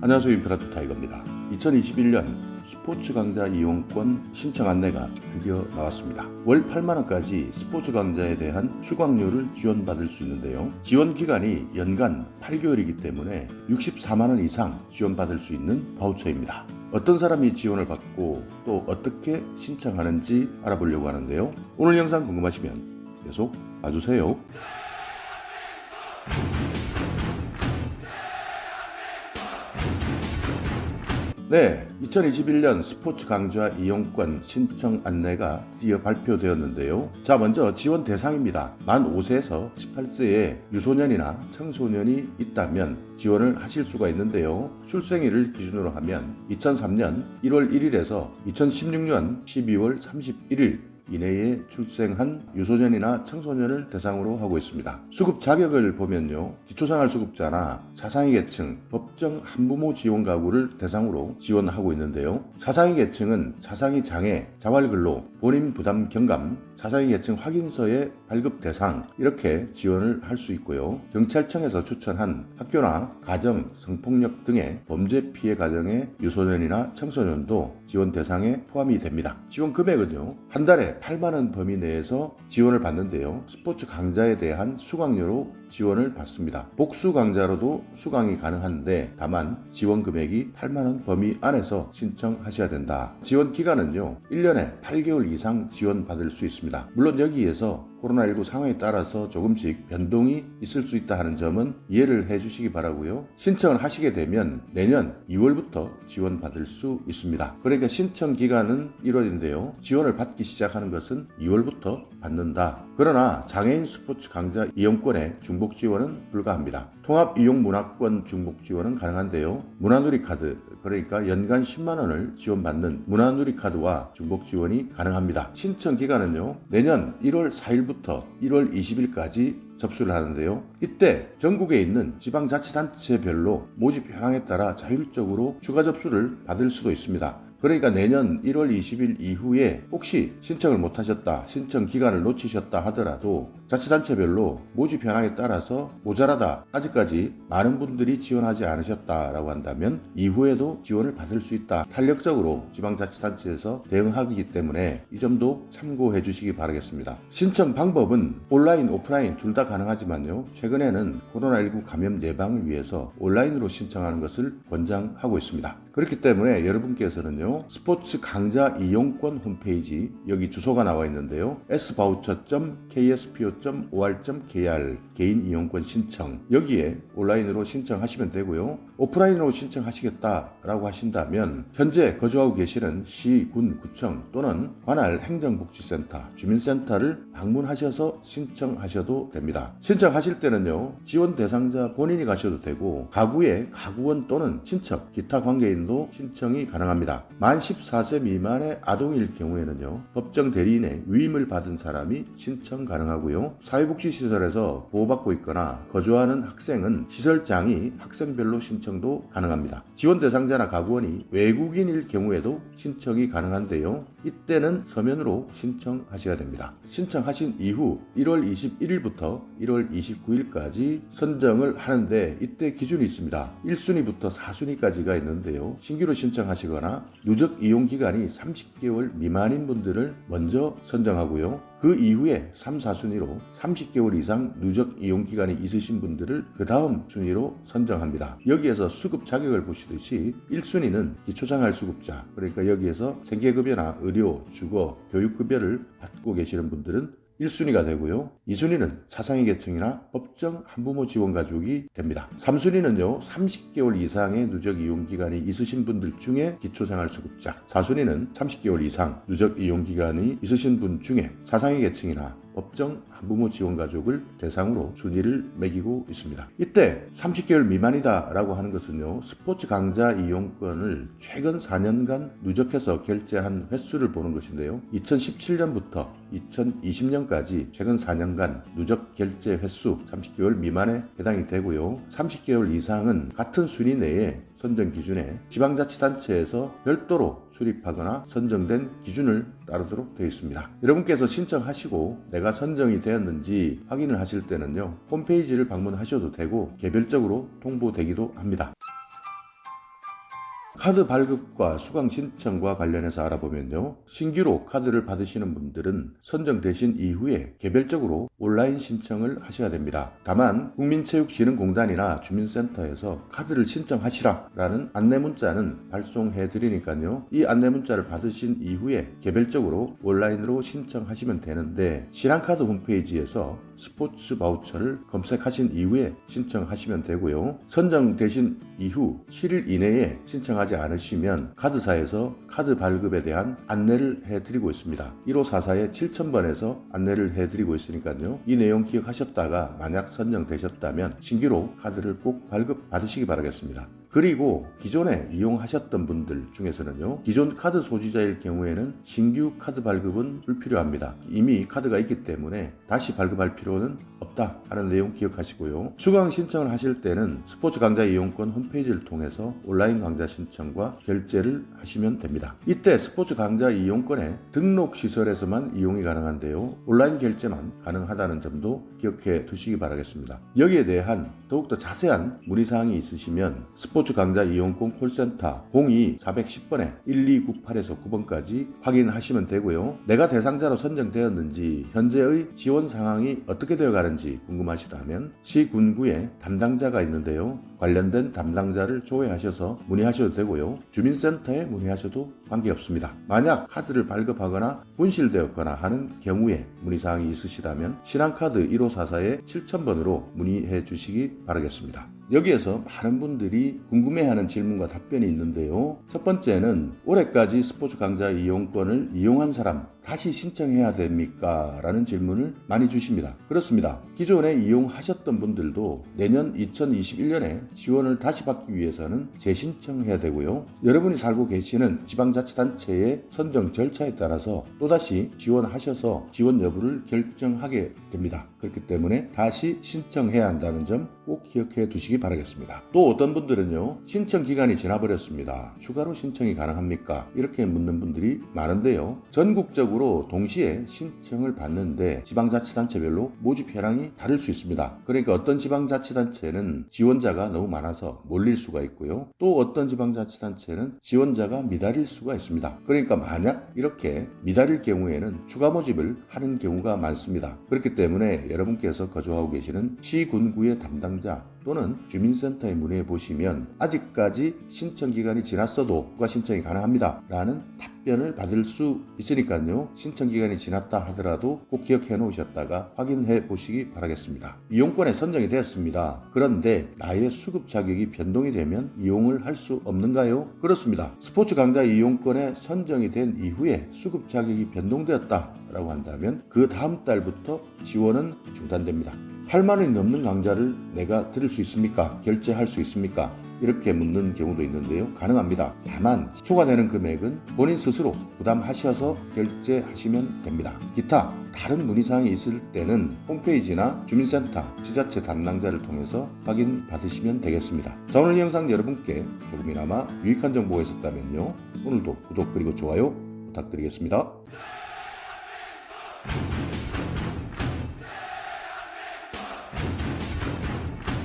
안녕하세요. 임페라토 타이거입니다. 2021년 스포츠 강좌 이용권 신청 안내가 드디어 나왔습니다. 월 8만원까지 스포츠 강좌에 대한 수강료를 지원받을 수 있는데요. 지원 기간이 연간 8개월이기 때문에 64만원 이상 지원받을 수 있는 바우처입니다. 어떤 사람이 지원을 받고 또 어떻게 신청하는지 알아보려고 하는데요. 오늘 영상 궁금하시면 계속 봐주세요. 네, 2021년 스포츠 강좌 이용권 신청 안내가 드디어 발표되었는데요. 자, 먼저 지원 대상입니다. 만 5세에서 18세의 유소년이나 청소년이 있다면 지원을 하실 수가 있는데요. 출생일을 기준으로 하면 2003년 1월 1일에서 2016년 12월 31일 이내에 출생한 유소년이나 청소년을 대상으로 하고 있습니다. 수급 자격을 보면요. 기초생활수급자나 자상위 계층, 법정 한부모 지원 가구를 대상으로 지원하고 있는데요. 자상위 계층은 자상위 장애, 자활근로, 본인 부담 경감, 자상위 계층 확인서의 발급 대상 이렇게 지원을 할 수 있고요. 경찰청에서 추천한 학교나 가정, 성폭력 등의 범죄 피해 가정의 유소년이나 청소년도 지원 대상에 포함이 됩니다. 지원 금액은요. 한 달에 8만원 범위 내에서 지원을 받는데요. 스포츠 강좌에 대한 수강료로 지원을 받습니다. 복수 강좌로도 수강이 가능한데 다만 지원 금액이 8만원 범위 안에서 신청하셔야 된다. 지원 기간은요. 1년에 8개월 이상 지원받을 수 있습니다. 물론 여기에서 코로나19 상황에 따라서 조금씩 변동이 있을 수 있다 하는 점은 이해를 해주시기 바라고요. 신청을 하시게 되면 내년 2월부터 지원받을 수 있습니다. 그러니까 신청 기간은 1월인데요. 지원을 받기 시작하는 것은 2월부터 받는다. 그러나 장애인 스포츠 강좌 이용권의 중복 지원은 불가합니다. 통합 이용 문화권 중복 지원은 가능한데요. 문화누리 카드, 그러니까 연간 10만원을 지원받는 문화누리 카드와 중복 지원이 가능합니다. 신청 기간은요. 내년 1월 4일부터 1월 20일까지 접수를 하는데요. 이때 전국에 있는 지방자치단체별로 모집 현황에 따라 자율적으로 추가 접수를 받을 수도 있습니다. 그러니까 내년 1월 20일 이후에 혹시 신청을 못하셨다, 신청 기간을 놓치셨다 하더라도 자치단체별로 모집 현황에 따라서 모자라다, 아직까지 많은 분들이 지원하지 않으셨다라고 한다면 이후에도 지원을 받을 수 있다. 탄력적으로 지방자치단체에서 대응하기 때문에 이 점도 참고해 주시기 바라겠습니다. 신청 방법은 온라인, 오프라인 둘 다 가능하지만요. 최근에는 코로나19 감염 예방을 위해서 온라인으로 신청하는 것을 권장하고 있습니다. 그렇기 때문에 여러분께서는요. 스포츠 강좌 이용권 홈페이지 여기 주소가 나와 있는데요. svoucher.kspo.or.kr 개인 이용권 신청 여기에 온라인으로 신청하시면 되고요. 오프라인으로 신청하시겠다라고 하신다면 현재 거주하고 계시는 시, 군, 구청 또는 관할 행정복지센터, 주민센터를 방문하셔서 신청하셔도 됩니다. 신청하실 때는요. 지원 대상자 본인이 가셔도 되고 가구의 가구원 또는 친척, 기타 관계인도 신청이 가능합니다. 만 14세 미만의 아동일 경우에는요. 법정 대리인의 위임을 받은 사람이 신청 가능하고요. 사회복지시설에서 보호받고 있거나 거주하는 학생은 시설장이 학생별로 신청도 가능합니다. 지원 대상자나 가구원이 외국인일 경우에도 신청이 가능한데요. 이때는 서면으로 신청하셔야 됩니다. 신청하신 이후 1월 21일부터 1월 29일까지 선정을 하는데 이때 기준이 있습니다. 1순위부터 4순위까지가 있는데요. 신규로 신청하시거나 누적 이용 기간이 30개월 미만인 분들을 먼저 선정하고요. 그 이후에 3, 4순위로 30개월 이상 누적 이용 기간이 있으신 분들을 그 다음 순위로 선정합니다. 여기에서 수급 자격을 보시듯이 1순위는 기초생활수급자, 그러니까 여기에서 생계급여나 의료, 주거, 교육급여를 받고 계시는 분들은 1순위가 되고요. 2순위는 자상위 계층이나 법정 한부모 지원 가족이 됩니다. 3순위는요. 30개월 이상의 누적 이용 기간이 있으신 분들 중에 기초생활수급자, 4순위는 30개월 이상 누적 이용 기간이 있으신 분 중에 자상위 계층이나 법정 한부모 지원 가족을 대상으로 순위를 매기고 있습니다. 이때 30개월 미만이다 라고 하는 것은요. 스포츠 강좌 이용권을 최근 4년간 누적해서 결제한 횟수를 보는 것인데요. 2017년부터 2020년까지 최근 4년간 누적 결제 횟수 30개월 미만에 해당이 되고요. 30개월 이상은 같은 순위 내에 선정 기준에 지방자치단체에서 별도로 수립하거나 선정된 기준을 따르도록 되어 있습니다. 여러분께서 신청하시고 내가 선정이 되었는지 확인을 하실 때는요. 홈페이지를 방문하셔도 되고 개별적으로 통보되기도 합니다. 카드 발급과 수강 신청과 관련해서 알아보면요. 신규로 카드를 받으시는 분들은 선정되신 이후에 개별적으로 온라인 신청을 하셔야 됩니다. 다만 국민체육진흥공단이나 주민센터에서 카드를 신청하시라라는 안내 문자는 발송해 드리니까요. 이 안내 문자를 받으신 이후에 개별적으로 온라인으로 신청하시면 되는데 신한카드 홈페이지에서 스포츠 바우처를 검색하신 이후에 신청하시면 되고요. 선정되신 이후 7일 이내에 신청하지 않으시면 카드사에서 카드 발급에 대한 안내를 해드리고 있습니다. 1544에 7000번에서 안내를 해드리고 있으니까요. 이 내용 기억하셨다가 만약 선정되셨다면 신규로 카드를 꼭 발급 받으시기 바라겠습니다. 그리고 기존에 이용하셨던 분들 중에서는요. 기존 카드 소지자일 경우에는 신규 카드 발급은 불필요합니다. 이미 카드가 있기 때문에 다시 발급할 필요는 없다 하는 내용 기억하시고요. 수강 신청을 하실 때는 스포츠 강좌 이용권 홈페이지를 통해서 온라인 강좌 신청과 결제를 하시면 됩니다. 이때 스포츠 강좌 이용권의 등록 시설에서만 이용이 가능한데요. 온라인 결제만 가능하다는 점도 기억해 두시기 바라겠습니다. 여기에 대한 더욱더 자세한 문의사항이 있으시면 스포츠 강좌 이용권 콜센터 02-410번에 1298에서 9번까지 확인하시면 되고요. 내가 대상자로 선정되었는지 현재의 지원 상황이 어떻게 되어 가는지 궁금하시다면 시군구에 담당자가 있는데요. 관련된 담당자를 조회하셔서 문의하셔도 되고요. 주민센터에 문의하셔도 관계없습니다. 만약 카드를 발급하거나 분실되었거나 하는 경우에 문의사항이 있으시다면 신한카드 1544에 7000번으로 문의해 주시기 바라겠습니다. 여기에서 많은 분들이 궁금해하는 질문과 답변이 있는데요. 첫 번째는 올해까지 스포츠 강좌 이용권을 이용한 사람 다시 신청해야 됩니까? 라는 질문을 많이 주십니다. 그렇습니다. 기존에 이용하셨던 분들도 내년 2021년에 지원을 다시 받기 위해서는 재신청해야 되고요. 여러분이 살고 계시는 지방자치단체의 선정 절차에 따라서 또다시 지원하셔서 지원 여부를 결정하게 됩니다. 그렇기 때문에 다시 신청해야 한다는 점 꼭 기억해 두시기 바라겠습니다. 또 어떤 분들은요. 신청 기간이 지나버렸습니다. 추가로 신청이 가능합니까? 이렇게 묻는 분들이 많은데요. 전국적으로 동시에 신청을 받는데 지방자치단체별로 모집 현황이 다를 수 있습니다. 그러니까 어떤 지방자치단체는 지원자가 너무 많아서 몰릴 수가 있고요. 또 어떤 지방자치단체는 지원자가 미달일 수가 있습니다. 그러니까 만약 이렇게 미달일 경우에는 추가 모집을 하는 경우가 많습니다. 그렇기 때문에 여러분께서 거주하고 계시는 시군구의 담당자 또는 주민센터에 문의해 보시면 아직까지 신청 기간이 지났어도 추가 신청이 가능합니다 라는 답변을 받을 수 있으니까요. 신청 기간이 지났다 하더라도 꼭 기억해 놓으셨다가 확인해 보시기 바라겠습니다. 이용권에 선정이 되었습니다. 그런데 나의 수급 자격이 변동이 되면 이용을 할 수 없는가요? 그렇습니다. 스포츠 강좌 이용권에 선정이 된 이후에 수급 자격이 변동되었다 라고 한다면 그 다음 달부터 지원은 중단됩니다. 8만 원이 넘는 강좌를 내가 들을 수 있습니까? 결제할 수 있습니까? 이렇게 묻는 경우도 있는데요. 가능합니다. 다만 초과되는 금액은 본인 스스로 부담하셔서 결제하시면 됩니다. 기타 다른 문의사항이 있을 때는 홈페이지나 주민센터, 지자체 담당자를 통해서 확인 받으시면 되겠습니다. 자, 오늘 이 영상 여러분께 조금이나마 유익한 정보가 있었다면요. 오늘도 구독 그리고 좋아요 부탁드리겠습니다.